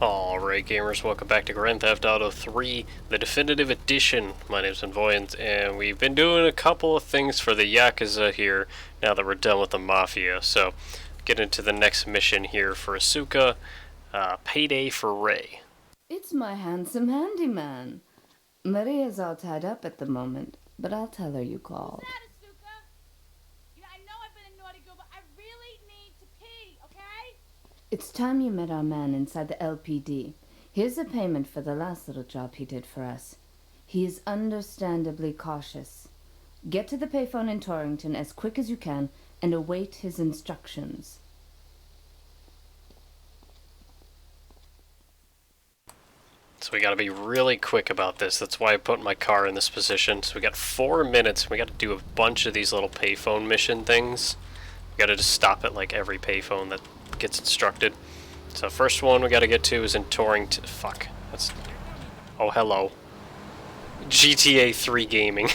Alright gamers, welcome back to Grand Theft Auto 3, the definitive edition. My name's Voyant, and we've been doing a couple of things for the Yakuza here, now that we're done with the Mafia. So, get into the next mission here for Asuka, payday for Ray. It's my handsome handyman. Maria's all tied up at the moment, but I'll tell her you called. It's time you met our man inside the LPD. Here's a payment for the last little job he did for us. He is understandably cautious. Get to the payphone in Torrington as quick as you can and await his instructions. So we gotta be really quick about this. That's why I put my car in this position. So we got 4 minutes. We gotta do a bunch of these little payphone mission things. We gotta just stop at like every payphone that gets instructed. So first one we gotta get to is in Torrington. Fuck. That's... Oh, hello. GTA 3 gaming.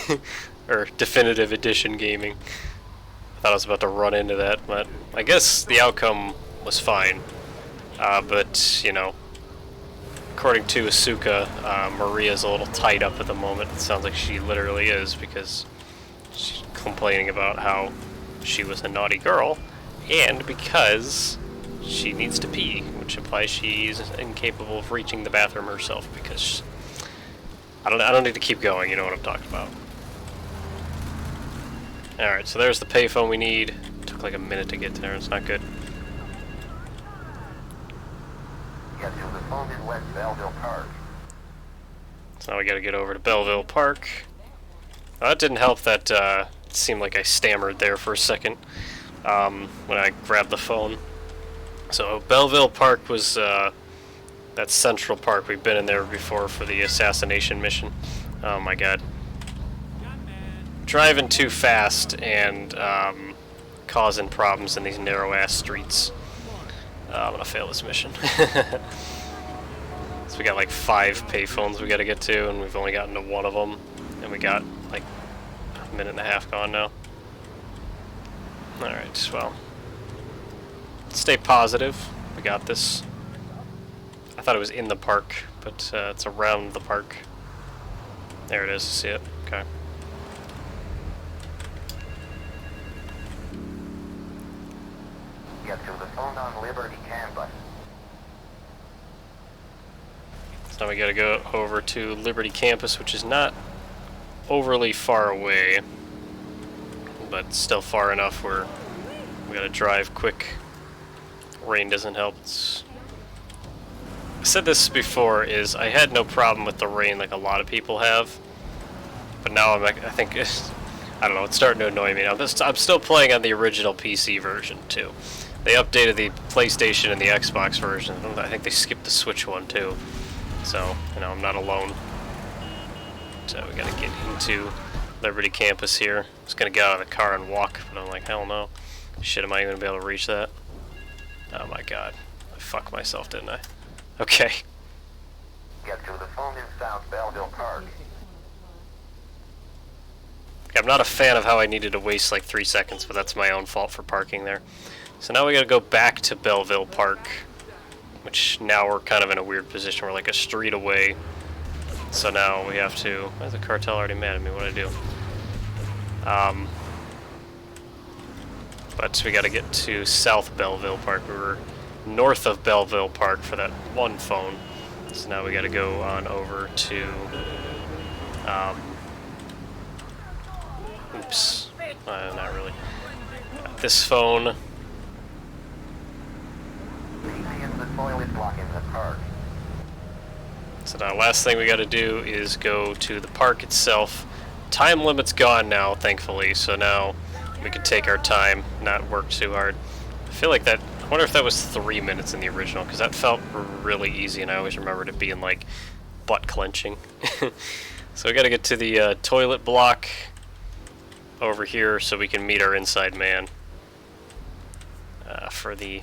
Or Definitive Edition gaming. I thought I was about to run into that, but I guess the outcome was fine. But, you know, according to Asuka, Maria's a little tied up at the moment. It sounds like she literally is, because she's complaining about how she was a naughty girl, and because she needs to pee, which implies she's incapable of reaching the bathroom herself, because I don't need to keep going, you know what I'm talking about. Alright, so there's the payphone we need. Took like a minute to get there, it's not good. Get to the phone in West Belleville Park. So now we gotta get over to Belleville Park. Well, that didn't help that it seemed like I stammered there for a second when I grabbed the phone. So Belleville Park was that Central Park. We've been in there before for the assassination mission. Oh my god. Driving too fast and causing problems in these narrow-ass streets. I'm gonna fail this mission. So we got like 5 payphones we gotta get to, and we've only gotten to one of them. And we got like a minute and a half gone now. Alright, well. Stay positive. We got this. I thought it was in the park, but it's around the park. There it is, see it? Okay. Get to the phone on Liberty Campus. So now we gotta go over to Liberty Campus, which is not overly far away, but still far enough where we gotta drive quick. Rain doesn't help. I said this before, is I had no problem with the rain like a lot of people have, but now I think I don't know, it's starting to annoy me now. I'm still playing on the original PC version too. They updated the PlayStation and the Xbox version. I think they skipped the Switch one too, so you know I'm not alone. So we gotta get into Liberty Campus here. I was gonna get out of the car and walk, but I'm like, hell no. Shit, am I even gonna be able to reach that? Oh my god. I fucked myself, didn't I? Okay. Get to the phone in South Belleville Park. I'm not a fan of how I needed to waste like 3 seconds, but that's my own fault for parking there. So now we gotta go back to Belleville Park, which now we're kind of in a weird position. We're like a street away. So now we have to... Why is the cartel already mad at me? What'd I do? But we gotta get to South Belleville Park. We were north of Belleville Park for that one phone. So now we gotta go on over to... oops. Not really. This phone. In the toilet block in the park. So now last thing we gotta do is go to the park itself. Time limit's gone now, thankfully, so now we can take our time, not work too hard. I feel like that... I wonder if that was 3 minutes in the original, because that felt really easy, and I always remembered it being like butt clenching. So we gotta get to the toilet block over here so we can meet our inside man for the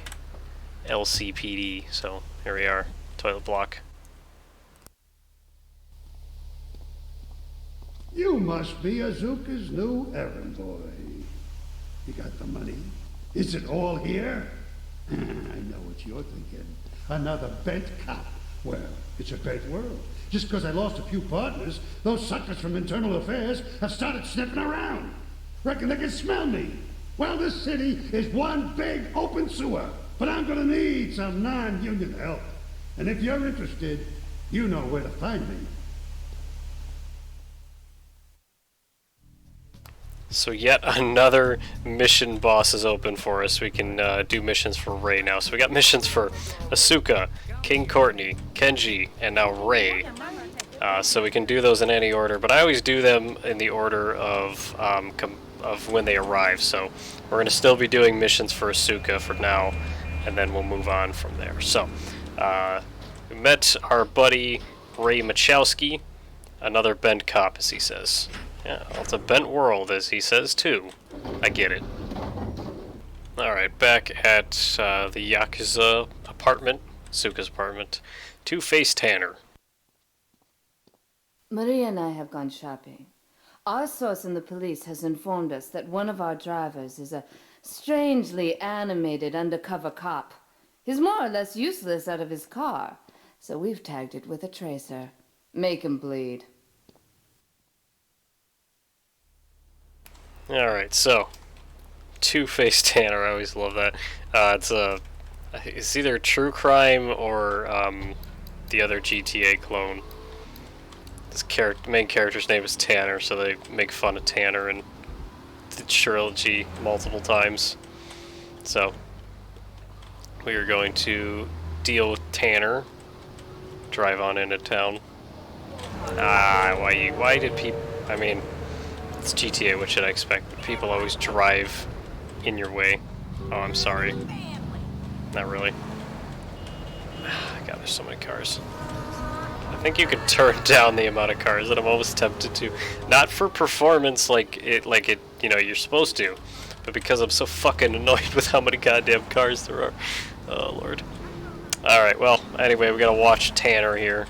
LCPD. So here we are, toilet block. You must be Azuka's new errand boy. You got the money? Is it all here? I know what you're thinking. Another bent cop. Well, it's a great world. Just because I lost a few partners, those suckers from Internal Affairs have started sniffing around. Reckon they can smell me. Well, this city is one big open sewer. But I'm gonna need some non-union help. And if you're interested, you know where to find me. So yet another mission boss is open for us. We can do missions for Ray now. So we got missions for Asuka, King Courtney, Kenji, and now Ray. So we can do those in any order, but I always do them in the order of when they arrive. So we're going to still be doing missions for Asuka for now, and then we'll move on from there. So we met our buddy Ray Machowski, another bent cop, as he says. Yeah, well, it's a bent world, as he says, too. I get it. Alright, back at the Yakuza apartment, Asuka's apartment. Two-Face Tanner. Maria and I have gone shopping. Our source in the police has informed us that one of our drivers is a strangely animated undercover cop. He's more or less useless out of his car, so we've tagged it with a tracer. Make him bleed. Alright, so Two-Face Tanner, I always love that. It's either true crime or the other GTA clone. This main character's name is Tanner, so they make fun of Tanner in the trilogy multiple times. So we are going to deal with Tanner. Drive on into town. Why did people? I mean, it's GTA, what should I expect? People always drive in your way. Oh, I'm sorry. Not really. God, there's so many cars. I think you could turn down the amount of cars that I'm almost tempted to. Not for performance like it, you know, you're supposed to, but because I'm so fucking annoyed with how many goddamn cars there are. Oh, Lord. Alright, well, anyway, we gotta watch Tanner here.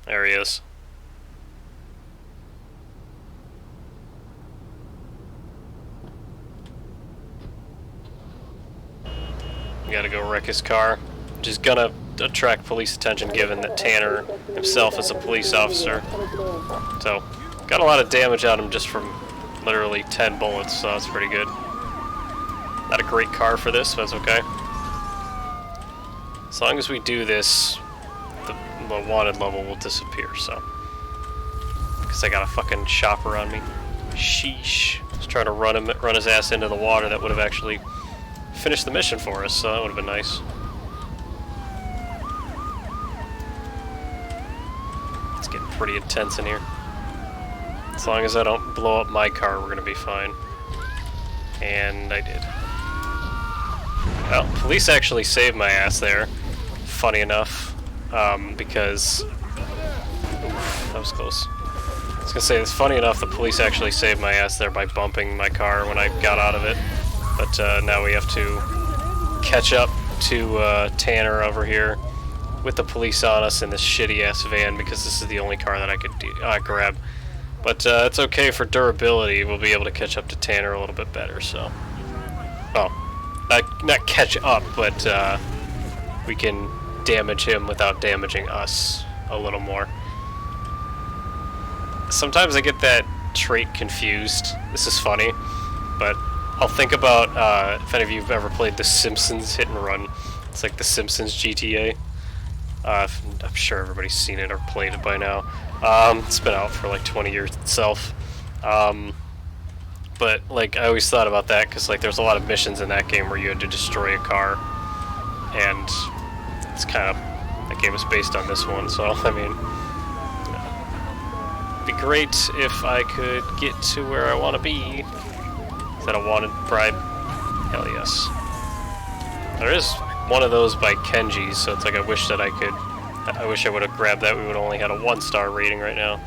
There he is. We gotta go wreck his car, which is gonna attract police attention given that Tanner himself is a police officer. So, got a lot of damage on him just from literally 10 bullets, so that's pretty good. Not a great car for this, but that's okay. As long as we do this, the wanted level will disappear, so. Because I got a fucking chopper on me. Sheesh. I was trying to run his ass into the water. That would have actually finished the mission for us, so that would have been nice. It's getting pretty intense in here. As long as I don't blow up my car, we're gonna be fine. And I did. Well, police actually saved my ass there. Funny enough, because... Oof, that was close. I was gonna say, it's funny enough, the police actually saved my ass there by bumping my car when I got out of it. But now we have to catch up to Tanner over here with the police on us in this shitty-ass van because this is the only car that I could grab. But it's okay for durability. We'll be able to catch up to Tanner a little bit better, so... Well, not catch up, but we can damage him without damaging us a little more. Sometimes I get that trait confused. This is funny, but I'll think about, if any of you have ever played The Simpsons Hit and Run. It's like The Simpsons GTA. I'm sure everybody's seen it or played it by now. It's been out for like 20 years itself. But like, I always thought about that because like there's a lot of missions in that game where you had to destroy a car. And it's kind of, that game is based on this one, so I mean, it'd be great if I could get to where I want to be. Is that a wanted bribe? Hell yes. There is one of those by Kenji, so it's like I wish that I wish I would have grabbed that. We would have only had a 1-star rating right now.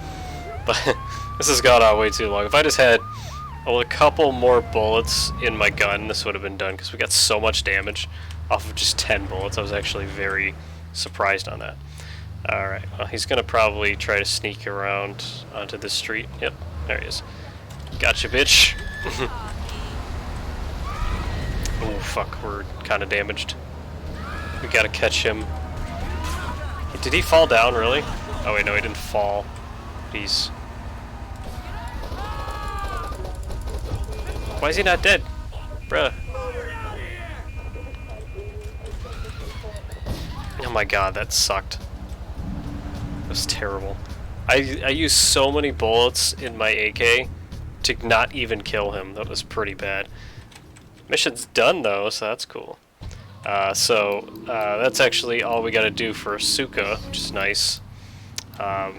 But this has gone on way too long. If I just had a couple more bullets in my gun, this would have been done, because we got so much damage off of just 10 bullets. I was actually very surprised on that. Alright, well, he's going to probably try to sneak around onto this street. Yep, there he is. Gotcha, bitch. Oh, fuck, we're kind of damaged. We gotta catch him Did he fall down, really? Oh wait, no, he didn't fall. He's... Why is he not dead? Bruh. Oh my god, that sucked. That was terrible. I used so many bullets in my AK to not even kill him. That was pretty bad. Mission's done though, so that's cool. That's actually all we gotta do for Asuka, which is nice.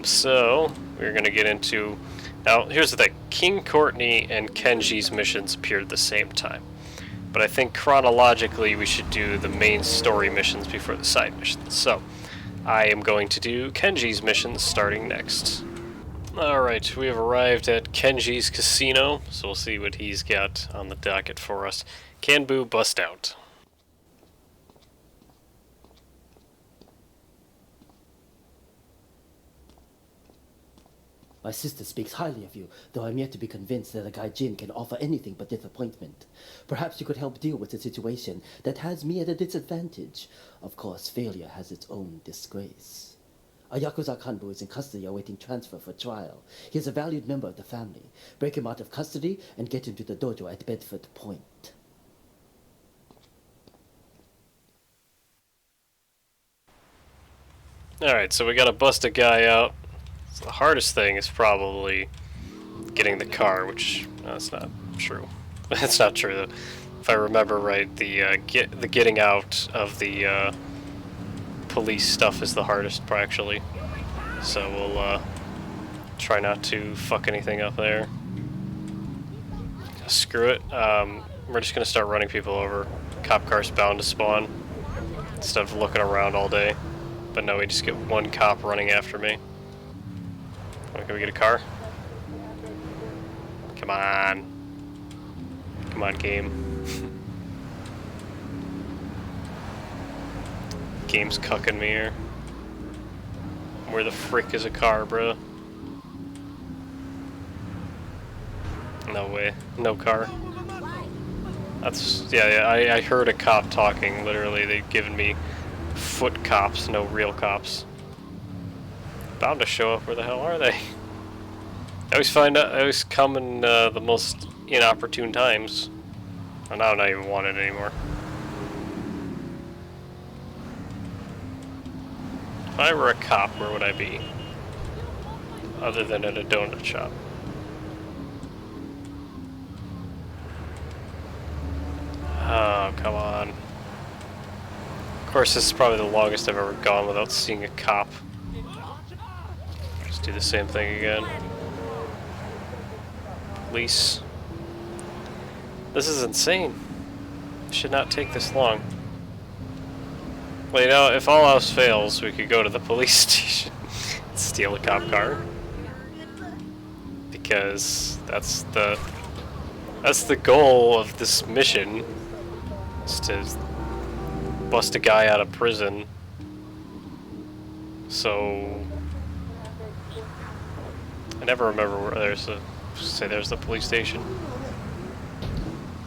So we're gonna get into... Now, here's the thing. King Courtney and Kenji's missions appeared at the same time. But I think chronologically we should do the main story missions before the side missions. So, I am going to do Kenji's missions starting next. Alright, we have arrived at Kenji's casino, so we'll see what he's got on the docket for us. Kanbu, bust out. My sister speaks highly of you, though I'm yet to be convinced that a guy Jin can offer anything but disappointment. Perhaps you could help deal with a situation that has me at a disadvantage. Of course, failure has its own disgrace. A Yakuza Kanbu is in custody awaiting transfer for trial. He is a valued member of the family. Break him out of custody and get him to the dojo at Bedford Point. Alright, so we gotta bust a guy out. So the hardest thing is probably getting the car, which that's not true. That's not true though. If I remember right, the getting out of the police stuff is the hardest part, actually. So we'll try not to fuck anything up there. Screw it. We're just gonna start running people over. Cop car's bound to spawn instead of looking around all day. But no, we just get one cop running after me. Can we get a car? Come on. Come on, game. Game's cucking me here. Where the frick is a car, bro? No way. No car. That's... Yeah, I heard a cop talking. Literally, they've given me foot cops, no real cops. Bound to show up. Where the hell are they? I always find out. I always come in the most inopportune times. And now I'm not even wanted anymore. If I were a cop, where would I be? Other than at a donut shop. Oh, come on. Of course, this is probably the longest I've ever gone without seeing a cop. Just do the same thing again. Police. This is insane. It should not take this long. Well, you know, if all else fails, we could go to the police station and steal a cop car. Because that's the goal of this mission, is to bust a guy out of prison. So I never remember where there's the police station.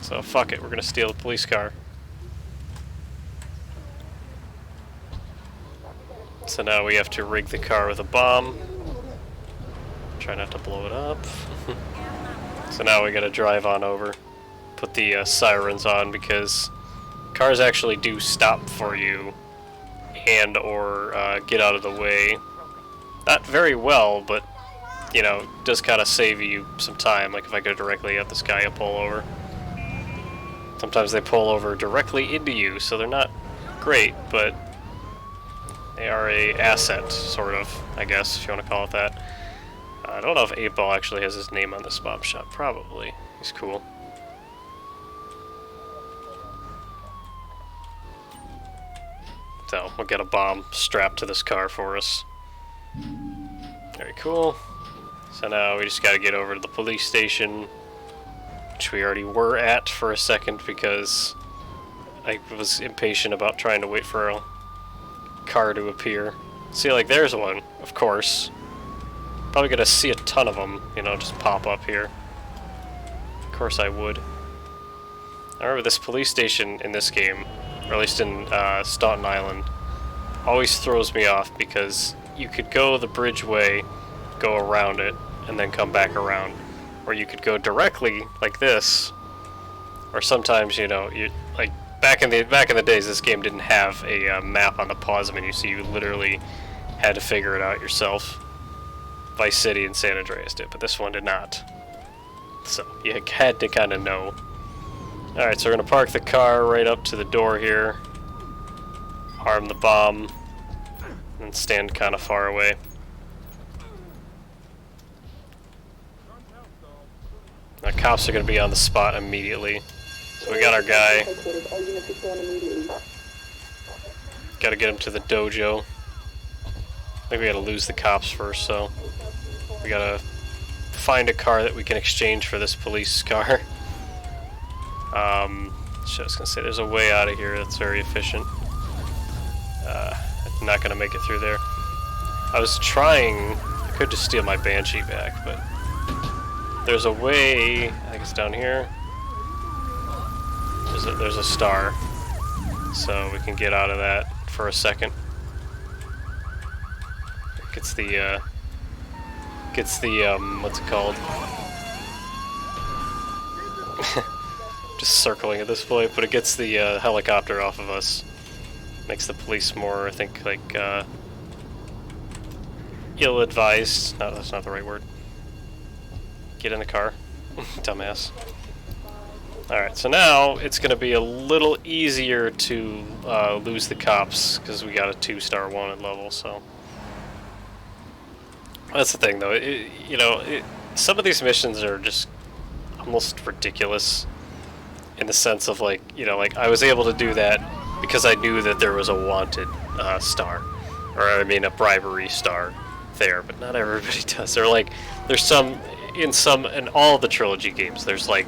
So fuck it, we're gonna steal the police car. So now we have to rig the car with a bomb. Try not to blow it up. So now we gotta drive on over. Put the sirens on because cars actually do stop for you and or get out of the way. Not very well, but you know, does kind of save you some time. Like if I go directly at this guy, I pull over. Sometimes they pull over directly into you, so they're not great, but they are a asset, sort of, I guess, if you want to call it that. I don't know if 8-Ball actually has his name on this mob shop. Probably. He's cool. So, we'll get a bomb strapped to this car for us. Very cool. So now we just gotta get over to the police station, which we already were at for a second because I was impatient about trying to wait for a car to appear. See, like, there's one, of course. Probably gonna see a ton of them, you know, just pop up here. Of course I would. I remember this police station in this game, or at least in Staten Island, always throws me off because you could go the bridge way, go around it, and then come back around. Or you could go directly like this. Or sometimes, you know, you like back in the days, this game didn't have a map on the pause menu, so you literally had to figure it out yourself. Vice City and San Andreas did, but this one did not. So you had to kind of know. Alright, so we're going to park the car right up to the door here. Arm the bomb. And stand kind of far away. The cops are going to be on the spot immediately. So we got our guy. Got to get him to the dojo. I think we got to lose the cops first, so we got to find a car that we can exchange for this police car. So I was gonna say there's a way out of here that's very efficient. I'm not gonna make it through there. I was trying. I could just steal my Banshee back, but there's a way. I think it's down here. There's a star, so we can get out of that for a second. Gets the what's it called? Just circling at this point, but it gets the helicopter off of us. Makes the police more, I think, like ill-advised. No, that's not the right word. Get in the car, dumbass. Alright, so now it's going to be a little easier to lose the cops, because we got a 2-star wanted level, so. That's the thing, though. Some of these missions are just almost ridiculous in the sense of, like, like I was able to do that because I knew that there was a wanted star, or I mean a bribery star there, but not everybody does. There's some in all the trilogy games. There's like,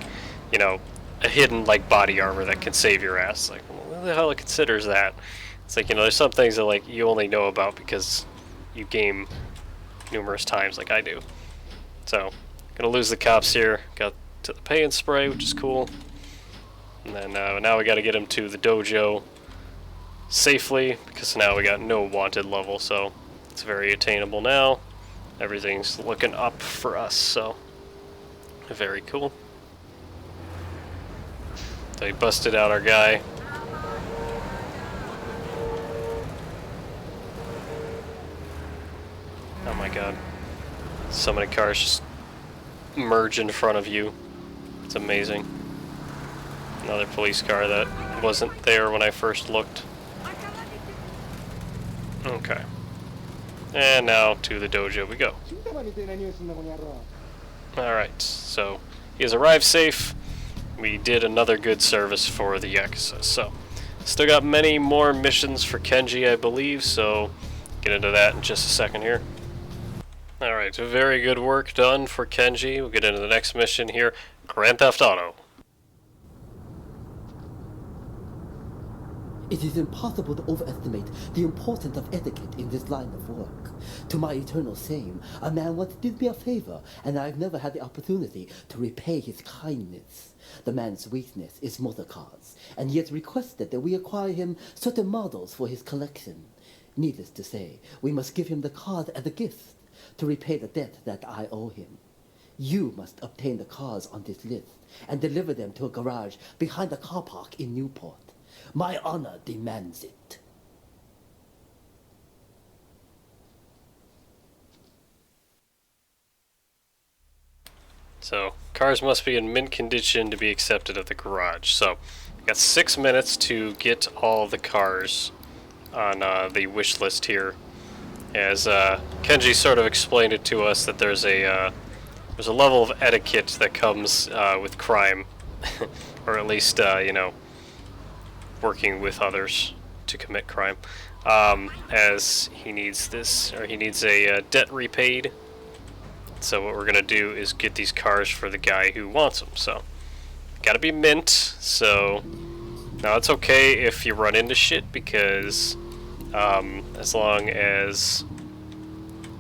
a hidden like body armor that can save your ass. Like, who the hell considers that? It's like, there's some things that like you only know about because you game numerous times like I do. So, gonna lose the cops here. Got to the pay and spray, which is cool. And then now we gotta get him to the dojo safely, because now we got no wanted level, so it's very attainable now. Everything's looking up for us, so very cool. They busted out our guy. Oh my god. So many cars just merge in front of you. It's amazing. Another police car that wasn't there when I first looked. Okay. And now to the dojo we go. Alright, so he has arrived safe. We did another good service for the Yakuza, so still got many more missions for Kenji, I believe, so get into that in just a second here. Alright, so very good work done for Kenji. We'll get into the next mission here, Grand Theft Auto. It is impossible to overestimate the importance of etiquette in this line of work. To my eternal shame, a man once did me a favor, and I've never had the opportunity to repay his kindness. The man's weakness is motor cars, and he has requested that we acquire him certain models for his collection. Needless to say, we must give him the cars as a gift to repay the debt that I owe him. You must obtain the cars on this list and deliver them to a garage behind the car park in Newport. My honor demands it. So, cars must be in mint condition to be accepted at the garage. So, we got 6 minutes to get all the cars on the wish list here. As Kenji sort of explained it to us, that there's a level of etiquette that comes with crime, or at least working with others to commit crime. As he needs this, or he needs a debt repaid. So what we're gonna do is get these cars for the guy who wants them. So, gotta be mint. So now it's okay if you run into shit, because as long as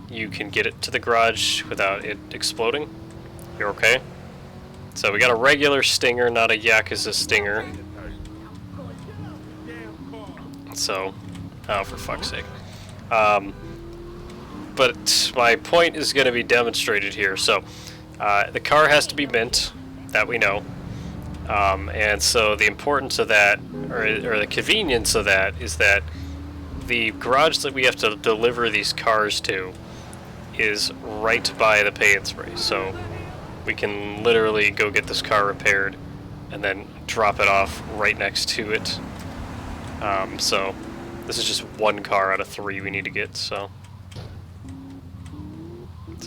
you can get it to the garage without it exploding, you're okay. So we got a regular Stinger, not a Yakuza Stinger. So Oh, for fuck's sake. But my point is going to be demonstrated here. So, the car has to be mint, that we know. And so the importance of that, or the convenience of that, is that the garage that we have to deliver these cars to is right by the pay and spray. So we can literally go get this car repaired and then drop it off right next to it. So this is just one car out of 3 we need to get, so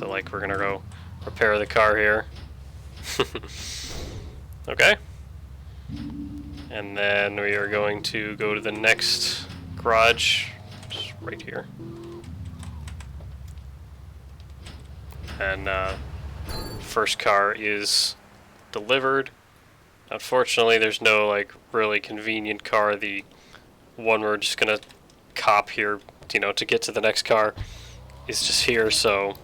like we're gonna go repair the car here. Okay. And then we are going to go to the next garage, just right here. And first car is delivered. Unfortunately, there's no like really convenient car. The one we're just gonna cop here, you know, to get to the next car is just here, so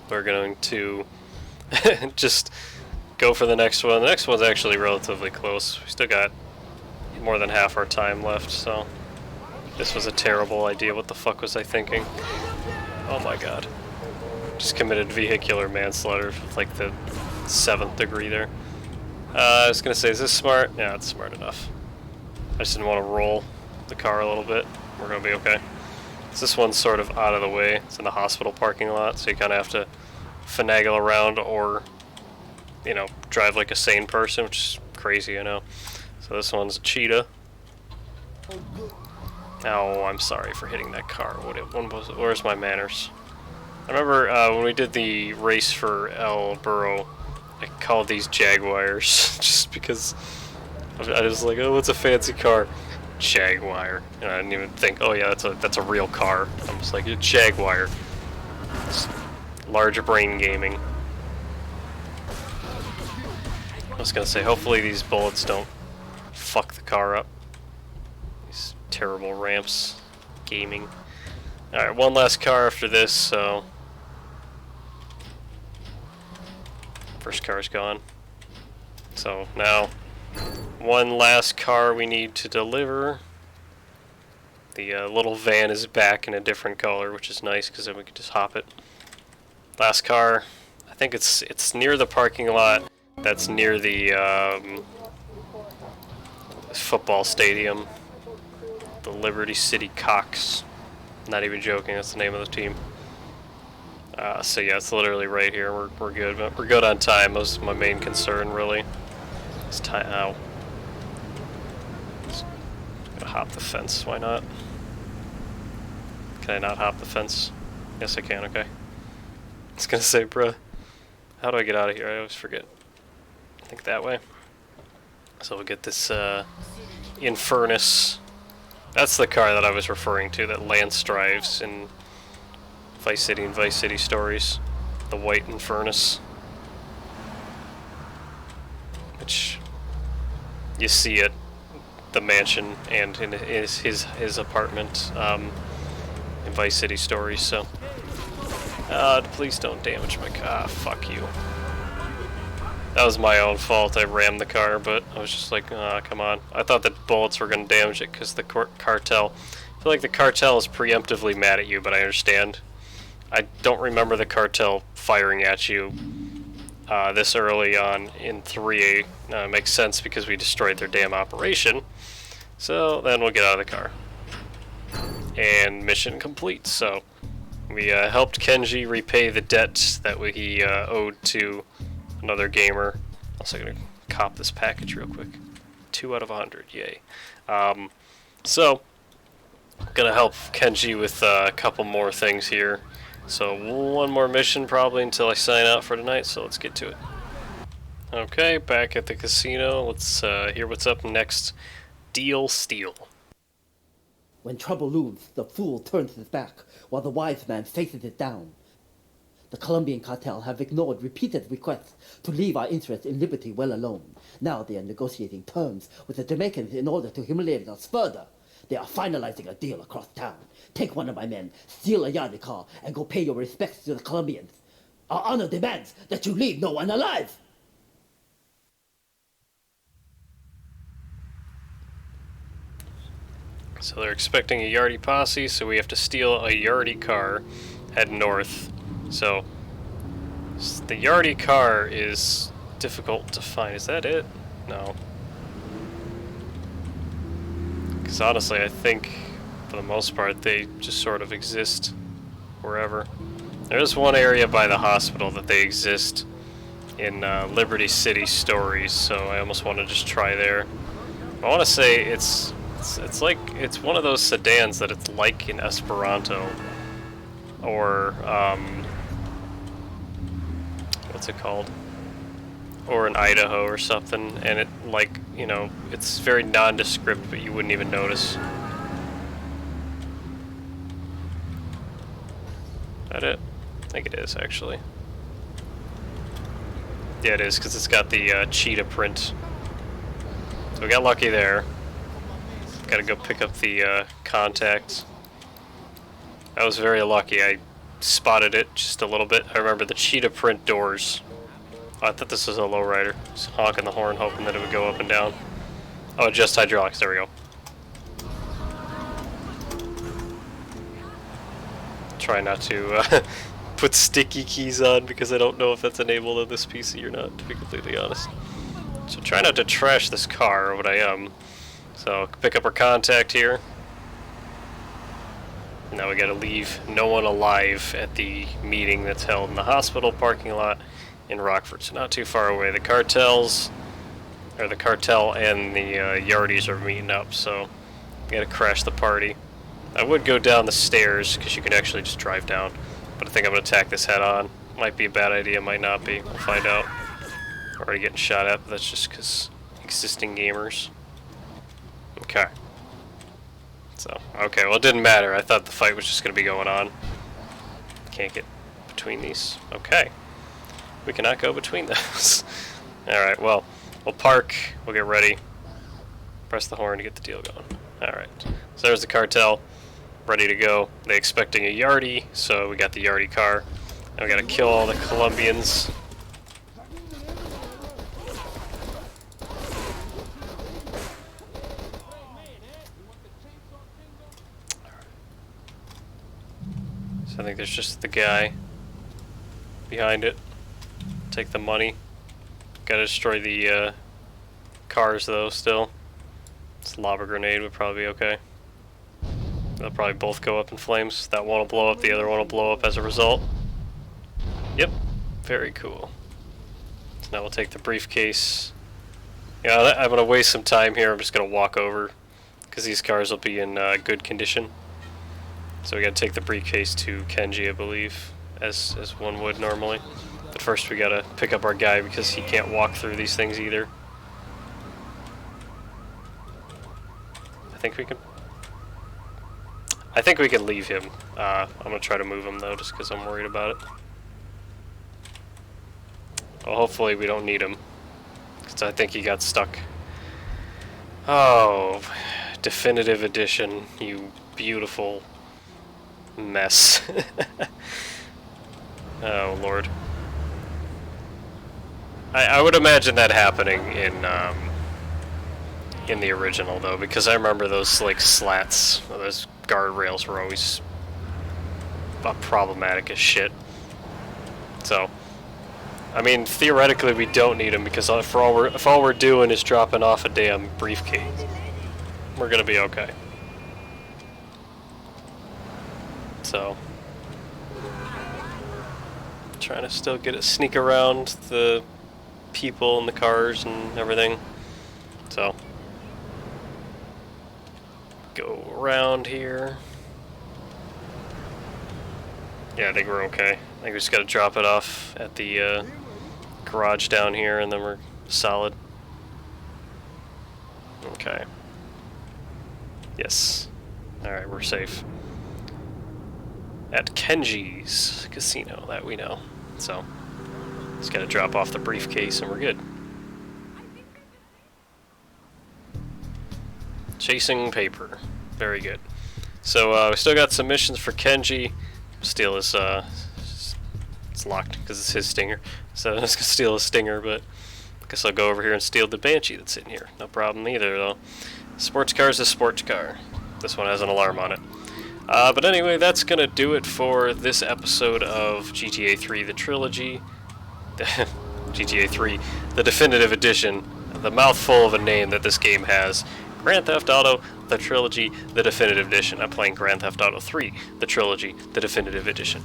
we're going to just go for the next one. The next one's actually relatively close. We still got more than half our time left, so this was a terrible idea. What the fuck was I thinking? Oh my god. Just committed vehicular manslaughter with like the 7th degree there. I was gonna say, is this smart? Yeah, it's smart enough. I just didn't want to roll the car a little bit. We're gonna be okay. So this one's sort of out of the way. It's in the hospital parking lot, so you kind of have to finagle around or, you know, drive like a sane person, which is crazy, I know. So this one's a cheetah. Oh, I'm sorry for hitting that car. Where's my manners? I remember when we did the race for El Burro, I called these Jaguars just because I was like, oh, what's a fancy car? Jaguar. And I didn't even think, oh yeah, that's a real car. I'm just like, it's Jaguar. It's large brain gaming. I was gonna say, hopefully these bullets don't fuck the car up. These terrible ramps. Gaming. Alright, one last car after this, so first car's gone. So now, one last car we need to deliver. The little van is back in a different color, which is nice because then we can just hop it. Last car, I think it's near the parking lot. That's near the football stadium. The Liberty City Cocks. Not even joking, that's the name of the team. So yeah, it's literally right here. We're good. We're good on time. That was my main concern, really. It's time. Ow. Just gonna hop the fence. Why not? Can I not hop the fence? Yes, I can. Okay. I was gonna say, bruh, how do I get out of here? I always forget. I think that way. So we'll get this Infernus. That's the car that I was referring to, that Lance drives in Vice City and Vice City Stories. The white Infernus. Which you see at the mansion and in his apartment in Vice City Stories, so. Please don't damage my car. Fuck you. That was my own fault. I rammed the car, but I was just like, come on. I thought that bullets were going to damage it because the cartel. I feel like the cartel is preemptively mad at you, but I understand. I don't remember the cartel firing at you this early on in 3A. Makes sense because we destroyed their damn operation. So then we'll get out of the car. And mission complete. So we helped Kenji repay the debt that he owed to another gamer. Also gonna cop this package real quick. 2 out of 100, yay. So gonna help Kenji with a couple more things here. So one more mission probably until I sign out for tonight, so let's get to it. Okay, back at the casino. Let's hear what's up next. Deal Steal. When trouble looms, the fool turns his back, while the wise man faces it down. The Columbian Cartel have ignored repeated requests to leave our interests in liberty well alone. Now they are negotiating terms with the Jamaicans in order to humiliate us further. They are finalizing a deal across town. Take one of my men, steal a Yardie car, and go pay your respects to the Columbians. Our honor demands that you leave no one alive! So they're expecting a Yardie posse, so we have to steal a Yardie car, head north. So the Yardie car is difficult to find. Is that it? No. Because honestly, I think for the most part they just sort of exist wherever. There's one area by the hospital that they exist in Liberty City Stories, so I almost want to just try there. I want to say it's like it's one of those sedans that it's like in Esperanto, or what's it called? Or in Idaho or something, and it, like, you know, it's very nondescript, but you wouldn't even notice. Is that it? I think it is, actually. Yeah, it is, because it's got the cheetah print. So we got lucky there. Gotta go pick up the contact. I was very lucky. I spotted it just a little bit. I remember the cheetah print doors. Oh, I thought this was a lowrider. Just honking the horn, hoping that it would go up and down. Oh, just hydraulics. There we go. Try not to put sticky keys on because I don't know if that's enabled on this PC or not, to be completely honest. So try not to trash this car, or what I am. So pick up our contact here. Now we gotta leave no one alive at the meeting that's held in the hospital parking lot in Rockford. So not too far away. The cartels, or the cartel and the Yardies are meeting up, so we gotta crash the party. I would go down the stairs because you can actually just drive down, but I think I'm gonna attack this head on. Might be a bad idea, might not be. We'll find out. Already getting shot at, but that's just because existing gamers. Okay. So, okay, well, it didn't matter. I thought the fight was just going to be going on. Can't get between these. Okay. We cannot go between those. Alright, well, we'll park, we'll get ready. Press the horn to get the deal going. Alright. So there's the cartel. Ready to go. They expecting a Yardie, so we got the Yardie car. And we gotta kill all the Colombians. So I think there's just the guy behind it. Take the money. Gotta destroy the cars though still. This lava grenade would probably be okay. They'll probably both go up in flames. That one will blow up, the other one will blow up as a result. Yep, very cool. So now we'll take the briefcase. Yeah, I'm gonna waste some time here. I'm just gonna walk over because these cars will be in good condition. So we gotta take the briefcase to Kenji, I believe, as one would normally. But first we gotta pick up our guy because he can't walk through these things either. I think we can leave him. I'm gonna try to move him though, just because I'm worried about it. Well, hopefully we don't need him, because I think he got stuck. Oh, definitive edition, you beautiful mess. Oh Lord. I would imagine that happening in the original though, because I remember those like slats, those guardrails were always problematic as shit. So, I mean, theoretically we don't need them because if all we're doing is dropping off a damn briefcase, we're gonna be okay. So, trying to still sneak around the people and the cars and everything. So, go around here. Yeah, I think we're okay. I think we just gotta drop it off at the garage down here and then we're solid. Okay. Yes. Alright, we're safe. At Kenji's casino, that we know. So, just gotta drop off the briefcase and we're good. Chasing paper. Very good. So, we still got some missions for Kenji. Steal his, it's locked because it's his stinger. So, I'm just gonna steal his stinger, but I guess I'll go over here and steal the Banshee that's in here. No problem either, though. Sports car is a sports car. This one has an alarm on it. But anyway, that's gonna do it for this episode of GTA 3 The Trilogy. GTA 3 The Definitive Edition. The mouthful of a name that this game has. Grand Theft Auto The Trilogy The Definitive Edition. I'm playing Grand Theft Auto 3 The Trilogy The Definitive Edition.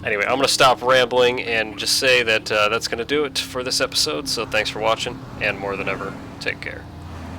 Anyway, I'm gonna stop rambling and just say that that's gonna do it for this episode, so thanks for watching, and more than ever, take care.